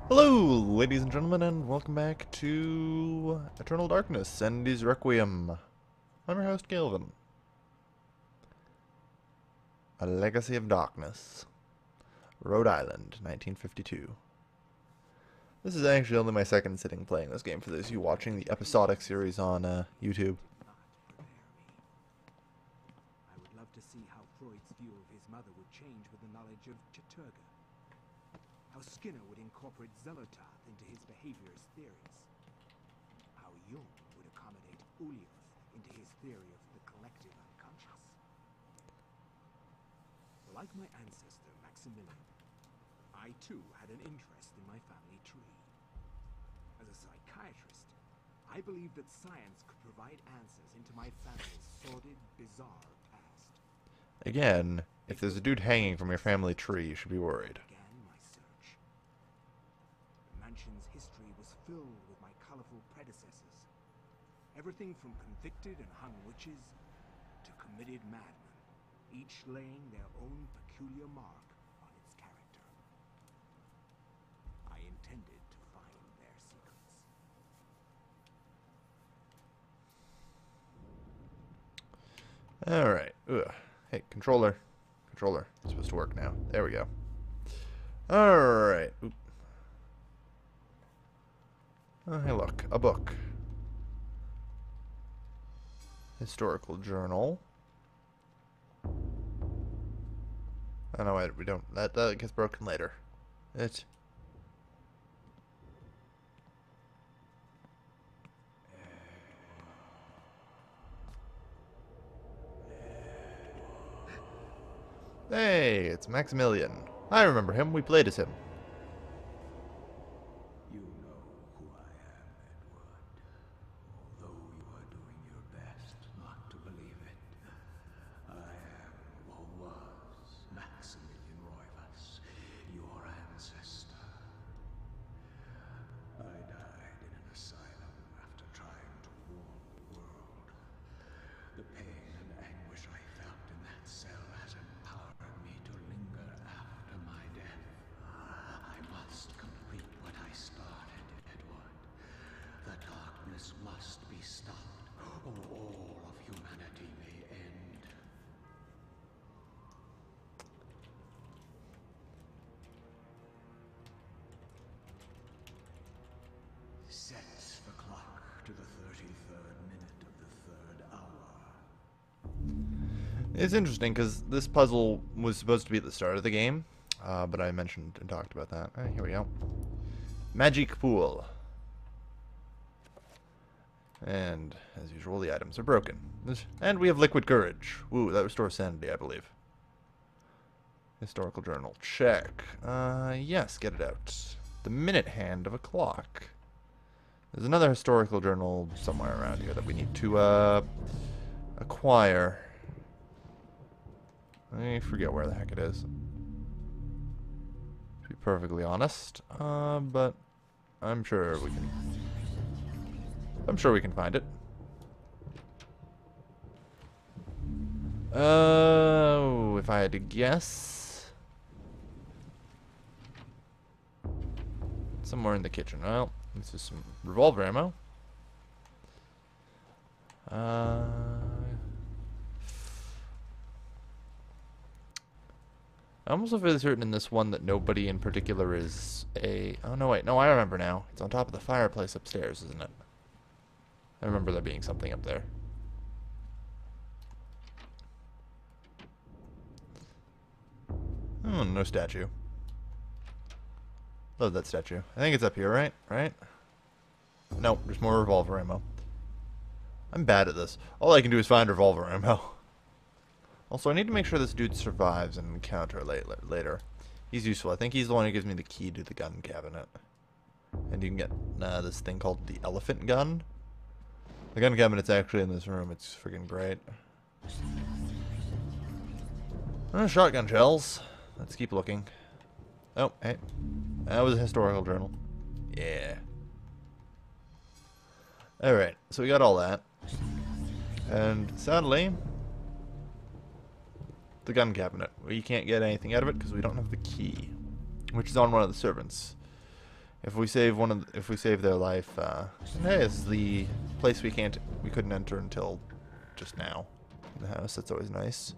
Hello, ladies and gentlemen, and welcome back to Eternal Darkness, Sanity's Requiem. I'm your host, Galvin. A Legacy of Darkness. Rhode Island, 1952. This is actually only my second sitting playing this game for those of you watching the episodic series on YouTube. I would love to see how Freud's view of his mother would change with the knowledge of Chaturga. How Skinner would incorporate Zelotard into his behaviorist theories. How Jung would accommodate Ulioth into his theory of the collective unconscious. Like my ancestor, Maximilian, I too had an interest in my family tree. As a psychiatrist, I believed that science could provide answers into my family's sordid, bizarre past. Again, if there's a dude hanging from your family tree, you should be worried. Began my search. The mansion's history was filled with my colorful predecessors. Everything from convicted and hung witches to committed madmen, each laying their own peculiar mark on its character. I intended to find their secrets. Alright. Hey, controller. Controller. It's supposed to work now. There we go. Alright. Oh, hey, look. A book. Historical journal. Oh, no, wait. We don't. That gets broken later. It. Hey, it's Maximilian. I remember him. We played as him. You know who I am, Edward. Although you are doing your best not to believe it, I am, or was, Maximilian Roivas, your ancestor. I died in an asylum after trying to warn the world. The pain and anguish I felt in that cell has empowered me to linger after my death. I must complete what I started, Edward. The darkness must be stopped, or all of humanity may end. Set the clock to the 33rd minute of the 3rd hour. It's interesting because this puzzle was supposed to be at the start of the game, but I mentioned and talked about that. Here we go. Magic pool. And, as usual, the items are broken. And we have liquid courage. Ooh, that restores sanity, I believe. Historical journal. Check. Yes, get it out. The minute hand of a clock. There's another historical journal somewhere around here that we need to, acquire. I forget where the heck it is. To be perfectly honest. But I'm sure we can... I'm sure we can find it. Oh, if I had to guess... somewhere in the kitchen. Well, this is some revolver ammo. I'm also fairly certain in this one that nobody in particular is a... Oh, no, wait. No, I remember now. It's on top of the fireplace upstairs, isn't it? I remember there being something up there. Oh, no statue. Love that statue. I think it's up here, right? Right? No, there's more revolver ammo. I'm bad at this. All I can do is find revolver ammo. Also, I need to make sure this dude survives an encounter later. He's useful. I think he's the one who gives me the key to the gun cabinet. And you can get this thing called the elephant gun. The gun cabinet's actually in this room. It's freaking great. Shotgun shells. Let's keep looking. Oh, hey. That was a historical journal. Yeah. Alright, so we got all that. And sadly, the gun cabinet. We can't get anything out of it because we don't have the key, which is on one of the servants. If we save if we save their life, hey, this is the place we couldn't enter until just now. The house, that's always nice.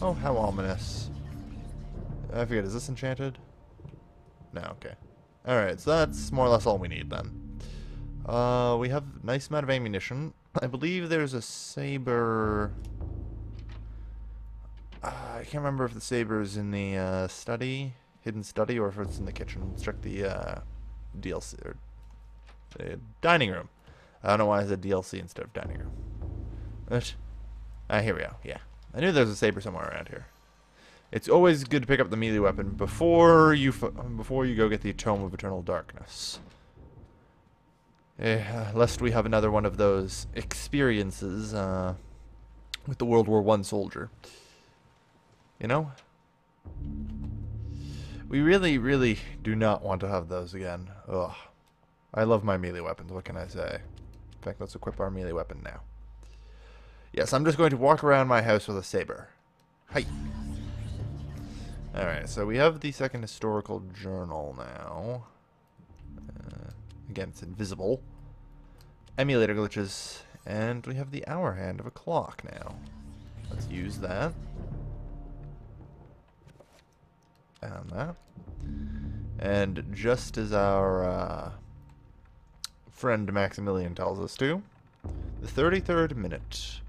Oh, how ominous. I forget, is this enchanted? No, okay. Alright, so that's more or less all we need then. We have a nice amount of ammunition. I believe there's a saber. I can't remember if the saber is in the hidden study, or if it's in the kitchen. Let's check the DLC, or the dining room. I don't know why I said DLC instead of dining room. But, here we go, yeah. I knew there was a saber somewhere around here. It's always good to pick up the melee weapon before you go get the Tome of Eternal Darkness. Lest we have another one of those experiences with the World War I soldier. You know? We really, really do not want to have those again. Ugh. I love my melee weapons, what can I say? In fact, let's equip our melee weapon now. Yes, I'm just going to walk around my house with a saber. Hi. Alright, so we have the second historical journal now. Again, it's invisible. Emulator glitches. And we have the hour hand of a clock now. Let's use that. And that. And just as our friend Maximilian tells us to, the 33rd minute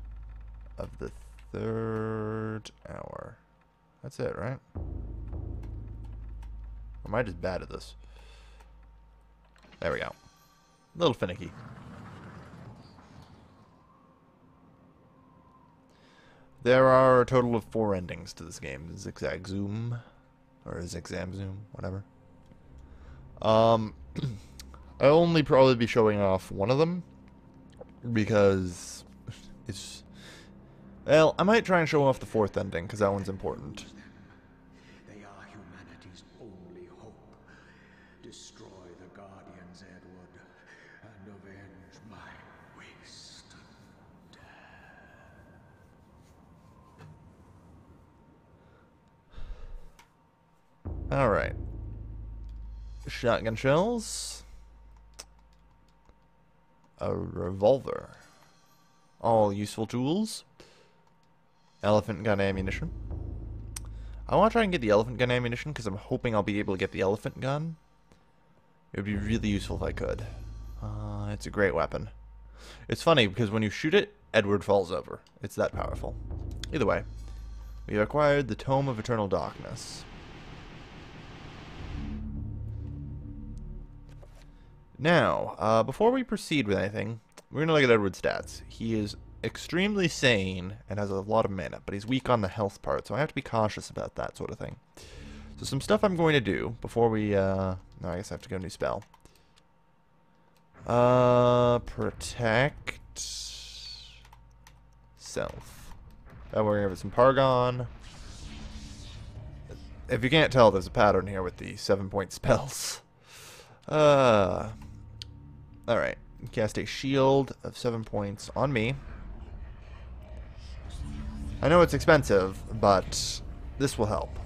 of the 3rd hour. That's it, right? Or am I just bad at this? There we go. A little finicky. There are a total of 4 endings to this game. Zigzag Zoom. Or Zigzag Zoom, whatever. I'll only probably be showing off one of them. Because it's... Well, I might try and show off the 4th ending, because that one's important. They are humanity's only hope. Destroy the Guardians, Edward, and avenge my waste and death. Alright. Shotgun shells. A revolver. All useful tools. Elephant gun ammunition. I want to try and get the elephant gun ammunition because I'm hoping I'll be able to get the elephant gun. It would be really useful if I could. It's a great weapon. It's funny because when you shoot it, Edward falls over. It's that powerful. Either way, we have acquired the Tome of Eternal Darkness. Now, before we proceed with anything, we're going to look at Edward's stats. He is extremely sane and has a lot of mana, but he's weak on the health part, so I have to be cautious about that sort of thing. So some stuff I'm going to do before we, no, I guess I have to get a new spell. Protect self. Then we're going to give it some Paragon. If you can't tell, there's a pattern here with the 7-point spells. Alright. Cast a shield of 7 points on me. I know it's expensive, but this will help.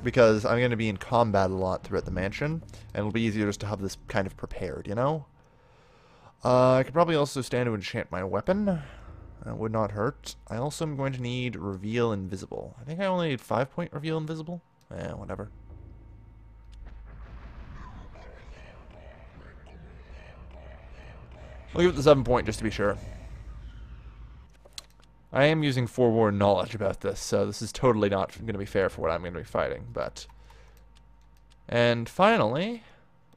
Because I'm going to be in combat a lot throughout the mansion, and it'll be easier just to have this kind of prepared, you know? I could probably also stand to enchant my weapon. That would not hurt. I also am going to need Reveal Invisible. I think I only need 5-point Reveal Invisible. Whatever. We'll give it the 7-point just to be sure. I am using forewarned knowledge about this, so this is totally not going to be fair for what I'm going to be fighting, but... And finally,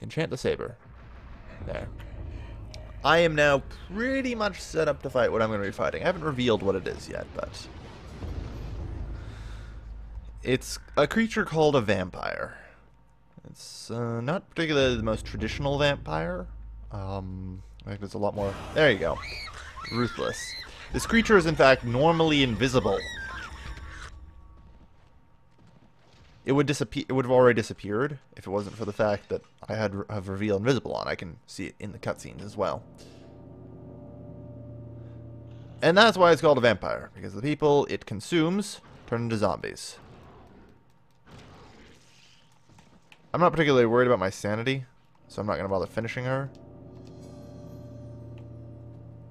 enchant the saber. There. I am now pretty much set up to fight what I'm going to be fighting. I haven't revealed what it is yet, but... It's a creature called a vampire. It's not particularly the most traditional vampire. I think there's a lot more... There you go. Ruthless. This creature is in fact normally invisible. It would disappear. It would have already disappeared if it wasn't for the fact that I have Reveal Invisible on. I can see it in the cutscenes as well. And that's why it's called a vampire, because the people it consumes turn into zombies. I'm not particularly worried about my sanity, so I'm not going to bother finishing her.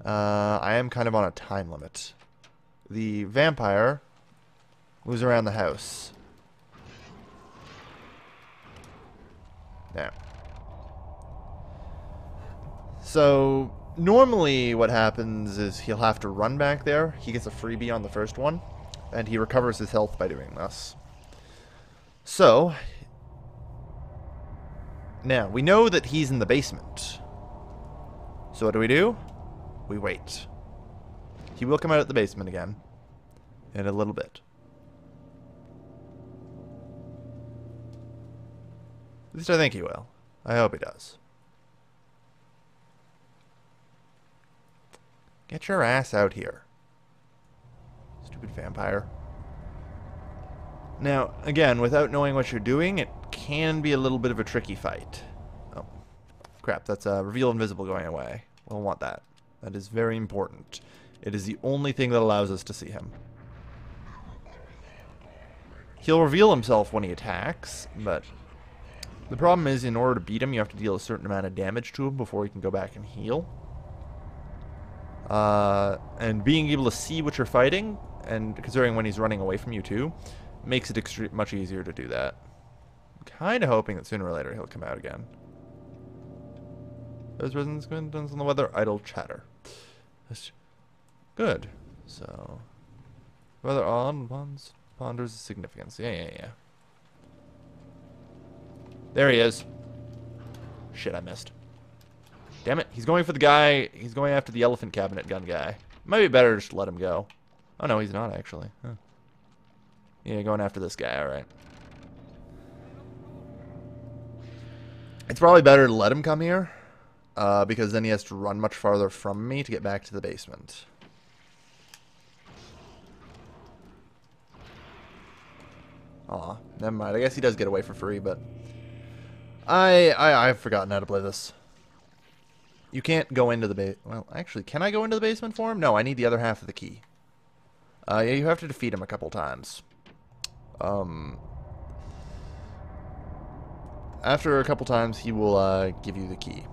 I am kind of on a time limit. The vampire moves around the house. Now. So, normally what happens is he'll have to run back there. He gets a freebie on the first one, and he recovers his health by doing this. So, now, we know that he's in the basement. So what do? We wait. He will come out of the basement again in a little bit. At least I think he will. I hope he does. Get your ass out here. Stupid vampire. Now, again, without knowing what you're doing, it can be a little bit of a tricky fight. Oh, crap, that's reveal invisible going away. We don't want that. That is very important. It is the only thing that allows us to see him. He'll reveal himself when he attacks, but the problem is in order to beat him, you have to deal a certain amount of damage to him before he can go back and heal. And being able to see what you're fighting, and considering when he's running away from you too, makes it much easier to do that. I'm kind of hoping that sooner or later he'll come out again. Those residents on the weather, idle chatter. That's good. So, weather on, ponders the significance. Yeah. There he is. Shit, I missed. Damn it, he's going for the guy, he's going after the elephant cabinet gun guy. Might be better just to let him go. Oh no, he's not actually. Huh. Yeah, going after this guy, alright. It's probably better to let him come here, because then he has to run much farther from me to get back to the basement. Aw, never mind. I guess he does get away for free, but I've forgotten how to play this. You can't go into the well, actually, can I go into the basement for him? No, I need the other half of the key. Yeah, you have to defeat him a couple times. After a couple times, he will give you the key.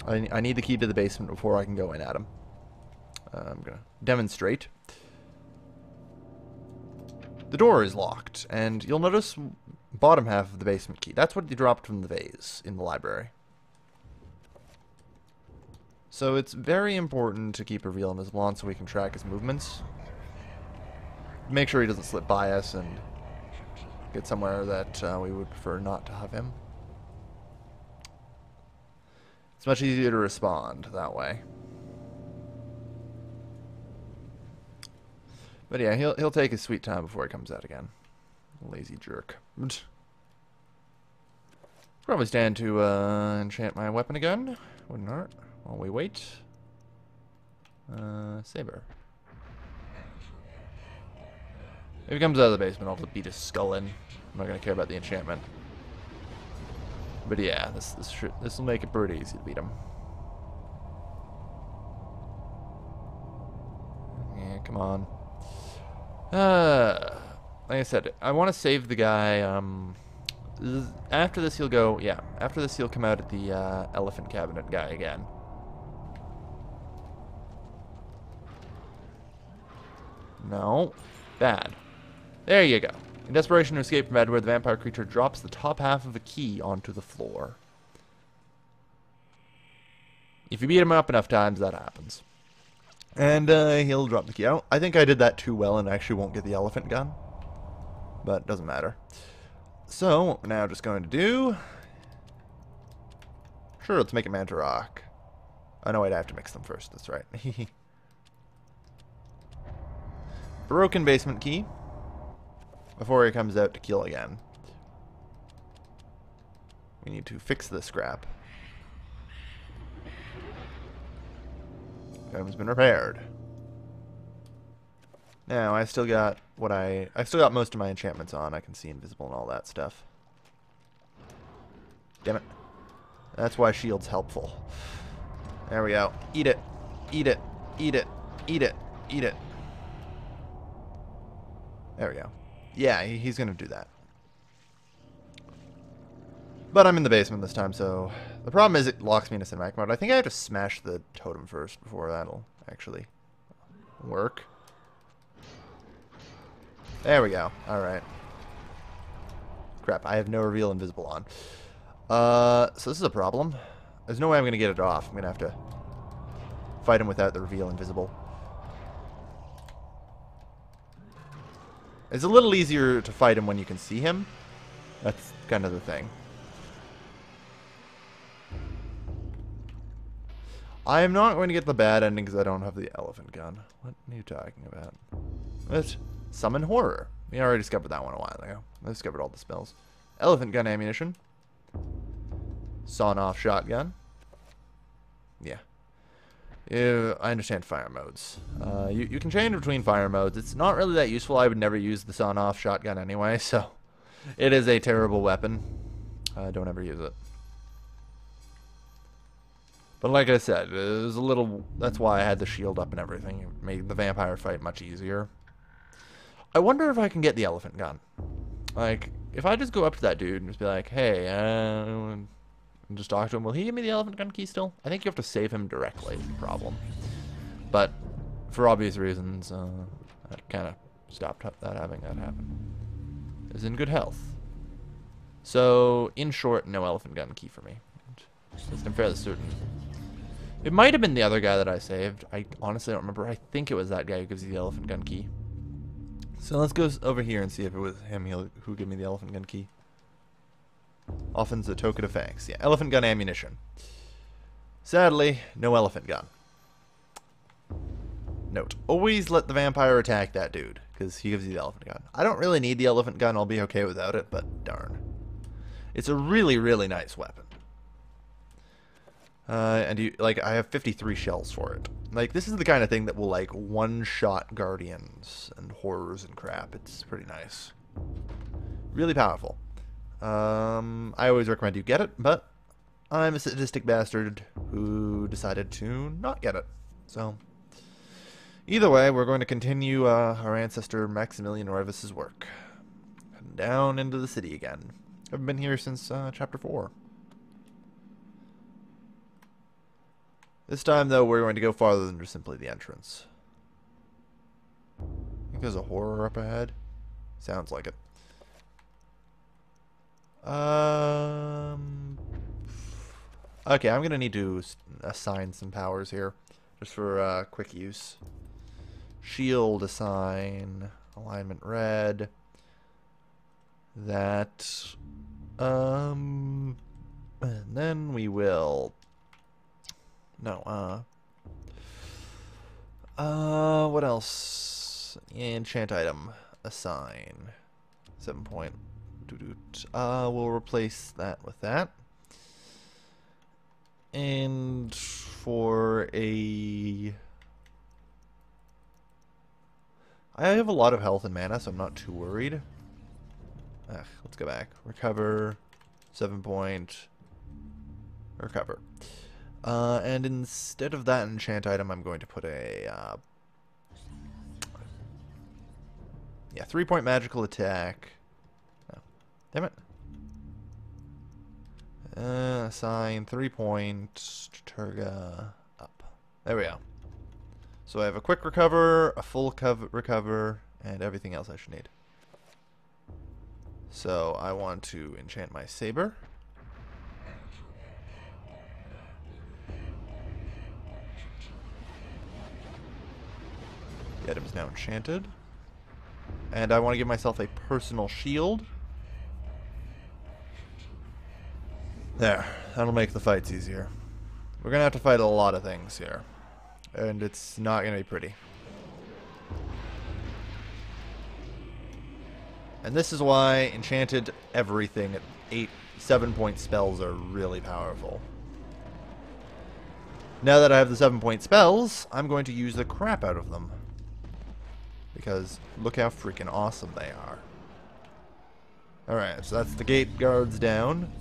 I need the key to the basement before I can go in at him. I'm going to demonstrate. The door is locked, and you'll notice bottom half of the basement key. That's what you dropped from the vase in the library. So it's very important to keep Reveal invisible on so we can track his movements. Make sure he doesn't slip by us and get somewhere that we would prefer not to have him. It's much easier to respond that way. But yeah, he'll take his sweet time before he comes out again. Lazy jerk. Probably stand to enchant my weapon again. Wouldn't hurt. While we wait. Saber. If he comes out of the basement, I'll just beat his skull in. I'm not gonna care about the enchantment. But yeah, this will make it pretty easy to beat him. Yeah, come on. Like I said, I want to save the guy. After this, he'll go. Yeah, after this, he'll come out at the elephant cabinet guy again. No, bad. There you go. In desperation to escape from Edward, the vampire creature drops the top half of a key onto the floor. If you beat him up enough times, that happens. And he'll drop the key. I think I did that too well and actually won't get the elephant gun. But it doesn't matter. So, what we're now just going to do... Sure, let's make it Manta Rock. Oh no, I'd have to mix them first, that's right. Broken basement key. Before he comes out to kill again. We need to fix this scrap. Item's been repaired. Now I still got I've still got most of my enchantments on. I can see invisible and all that stuff. Damn it. That's why shield's helpful. There we go. Eat it. Eat it. Eat it. Eat it. Eat it. There we go. Yeah, he's gonna do that. But I'm in the basement this time, so... The problem is it locks me into cinematic mode. I think I have to smash the totem first before that'll actually work. There we go. Alright. Crap, I have no reveal invisible on. So this is a problem. There's no way I'm going to get it off. I'm going to have to fight him without the reveal invisible. It's a little easier to fight him when you can see him. That's kind of the thing. I am not going to get the bad ending because I don't have the elephant gun. What are you talking about? Let's summon horror. We already discovered that one a while ago. I discovered all the spells. Elephant gun ammunition. Sawn-off shotgun. Yeah. I understand fire modes. You can change between fire modes. It's not really that useful. I would never use the sawn-off shotgun anyway, so... It is a terrible weapon. Don't ever use it. But like I said, it was a little... That's why I had the shield up and everything. It made the vampire fight much easier. I wonder if I can get the elephant gun. Like, if I just go up to that dude and just be like, hey, and just talk to him, will he give me the elephant gun key still? I think you have to save him directly, problem. But, for obvious reasons, I kind of stopped having that happen. Is in good health. So, in short, no elephant gun key for me. I'm fairly certain. It might have been the other guy that I saved. I honestly don't remember. I think it was that guy who gives you the elephant gun key. So let's go over here and see if it was him who gave me the elephant gun key. Often's a token of thanks. Yeah, elephant gun ammunition. Sadly, no elephant gun. Note, always let the vampire attack that dude, because he gives you the elephant gun. I don't really need the elephant gun. I'll be okay without it, but darn. It's a really, really nice weapon. And I have 53 shells for it. Like, this is the kind of thing that will, like, one-shot guardians and horrors and crap. It's pretty nice. Really powerful. I always recommend you get it, but I'm a sadistic bastard who decided to not get it. So, either way, we're going to continue our ancestor Maximilian Rivas' work. Heading down into the city again. I've been here since chapter 4. This time, though, we're going to go farther than just simply the entrance. I think there's a horror up ahead. Sounds like it. Okay, I'm going to need to assign some powers here. Just for quick use. Shield assign. Alignment red. That. And then we will... No, what else? Enchant item. Assign. 7 point. We'll replace that with that. And for a... I have a lot of health and mana, so I'm not too worried. Let's go back. Recover. 7 point. Recover. And instead of that enchant item, I'm going to put a, 3 point magical attack. Oh, damn it. Assign 3 point Turga up. There we go. So I have a quick recover, a full recover, and everything else I should need. So I want to enchant my saber. The item is now enchanted. And I want to give myself a personal shield. There. That'll make the fights easier. We're going to have to fight a lot of things here. And it's not going to be pretty. And this is why enchanted everything at 7 point spells are really powerful. Now that I have the 7 point spells, I'm going to use the crap out of them. Because look how freaking awesome they are. Alright, so that's the gate guards down.